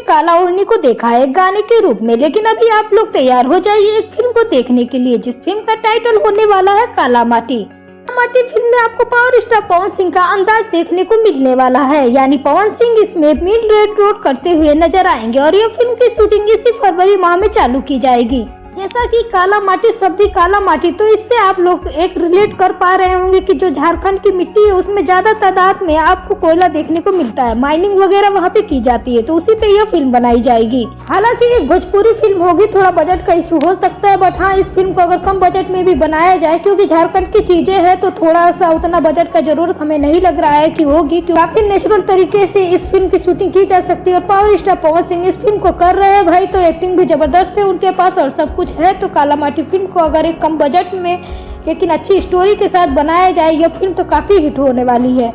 काला ओढ़नी को देखा है गाने के रूप में, लेकिन अभी आप लोग तैयार हो जाइए एक फिल्म को देखने के लिए जिस फिल्म का टाइटल होने वाला है काला माटी। काला माटी फिल्म में आपको पावर स्टार पवन सिंह का अंदाज देखने को मिलने वाला है, यानी पवन सिंह इसमें मील रोड करते हुए नजर आएंगे और ये फिल्म की शूटिंग इसी फरवरी माह में चालू की जाएगी। जैसा कि काला माटी शब्द ही काला माटी, तो इससे आप लोग एक रिलेट कर पा रहे होंगे कि जो झारखंड की मिट्टी है उसमें ज्यादा तादाद में आपको कोयला देखने को मिलता है, माइनिंग वगैरह वहाँ पे की जाती है, तो उसी पे यह फिल्म बनाई जाएगी। हालांकि ये भोजपुरी फिल्म होगी, थोड़ा बजट का इशू हो सकता है, बट हाँ इस फिल्म को अगर कम बजट में भी बनाया जाए, क्योंकि झारखंड की चीजें है तो थोड़ा सा उतना बजट का जरूरत हमें नहीं लग रहा है कि होगी, काफी नेचुरल तरीके से इस फिल्म की शूटिंग की जा सकती है और पावर स्टार पवन सिंह इस फिल्म को कर रहे हैं भाई, तो एक्टिंग भी जबरदस्त है उनके पास और सब कुछ है। तो काला माटी फिल्म को अगर एक कम बजट में लेकिन अच्छी स्टोरी के साथ बनाया जाए, यह फिल्म तो काफी हिट होने वाली है।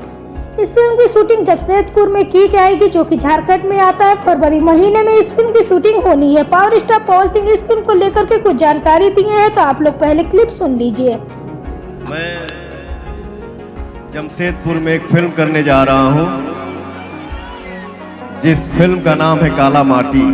इस फिल्म की शूटिंग जमशेदपुर में की जाएगी, जो कि झारखंड में आता है। फरवरी महीने में इस फिल्म की शूटिंग होनी है। पावर स्टार पवन सिंह इस फिल्म को लेकर के कुछ जानकारी दिए हैं, तो आप लोग पहले क्लिप सुन लीजिए। मैं जमशेदपुर में एक फिल्म करने जा रहा हूं, जिस फिल्म का नाम है काला माटी।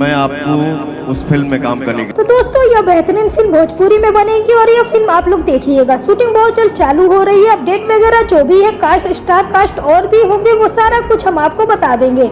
मैं आपको उस फिल्म में काम करने की। तो दोस्तों यह बेहतरीन फिल्म भोजपुरी में बनेगी और यह फिल्म आप लोग देखिएगा। शूटिंग बहुत जल्द चालू हो रही है। अपडेट वगैरह जो भी है, कास्ट स्टार कास्ट और भी होंगे, वो सारा कुछ हम आपको बता देंगे।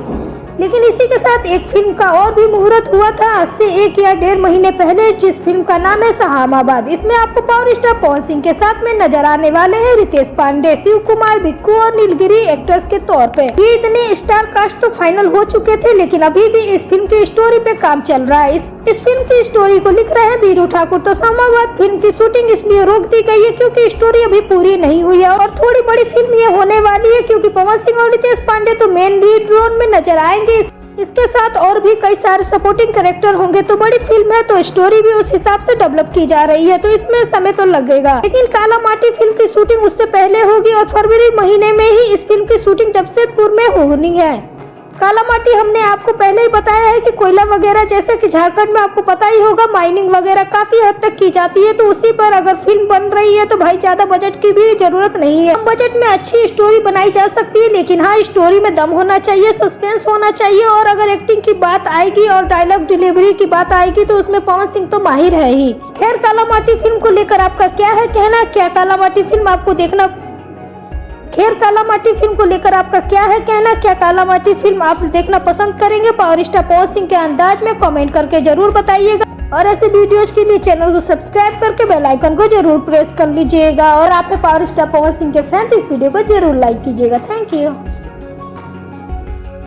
लेकिन इसी के साथ एक फिल्म का और भी मुहूर्त हुआ था आज से 1 या 1.5 महीने पहले, जिस फिल्म का नाम है शहामाबाद। इसमें आपको पावर स्टार पवन सिंह के साथ में नजर आने वाले हैं रितेश पांडे, शिव कुमार, बिक्कू और नीलगिरी एक्टर्स के तौर पे। ये इतने स्टार कास्ट तो फाइनल हो चुके थे, लेकिन अभी भी इस फिल्म की स्टोरी पे काम चल रहा है। इस फिल्म की स्टोरी को लिख रहे हैं बीरू ठाकुर। तो शहामाबाद फिल्म की शूटिंग इसलिए रोक दी गई है क्योंकि स्टोरी अभी पूरी नहीं हुई है और थोड़ी बड़ी फिल्म ये होने वाली है, क्योंकि पवन सिंह और रितेश पांडे तो मेन लीड रोल में नजर आएंगे। इसके साथ और भी कई सारे सपोर्टिंग कैरेक्टर होंगे, तो बड़ी फिल्म है तो स्टोरी भी उस हिसाब से डेवलप की जा रही है, तो इसमें समय तो लगेगा। लेकिन काला माटी फिल्म की शूटिंग उससे पहले होगी और फरवरी महीने में ही इस फिल्म की शूटिंग जमशेदपुर में होनी है। काला माटी हमने आपको पहले ही बताया है कि कोयला वगैरह, जैसे कि झारखंड में आपको पता ही होगा माइनिंग वगैरह काफी हद तक की जाती है, तो उसी पर अगर फिल्म बन रही है तो भाई ज्यादा बजट की भी जरूरत नहीं है। बजट में अच्छी स्टोरी बनाई जा सकती है, लेकिन हाँ स्टोरी में दम होना चाहिए, सस्पेंस होना चाहिए, और अगर एक्टिंग की बात आएगी और डायलॉग डिलीवरी की बात आएगी तो उसमें पवन सिंह तो माहिर है ही। खैर काला माटी फिल्म को लेकर आपका क्या है कहना, क्या काला माटी फिल्म आपको देखना काला माटी फिल्म को लेकर आपका क्या है कहना, क्या काला माटी फिल्म आप देखना पसंद करेंगे पावर स्टार पवन सिंह के अंदाज में? कमेंट करके जरूर बताइएगा और ऐसे वीडियोज के लिए चैनल को सब्सक्राइब करके बेल आइकन को जरूर प्रेस कर लीजिएगा और आप पावर स्टार पवन सिंह के फैंस इस वीडियो को जरूर लाइक कीजिएगा। Thank you.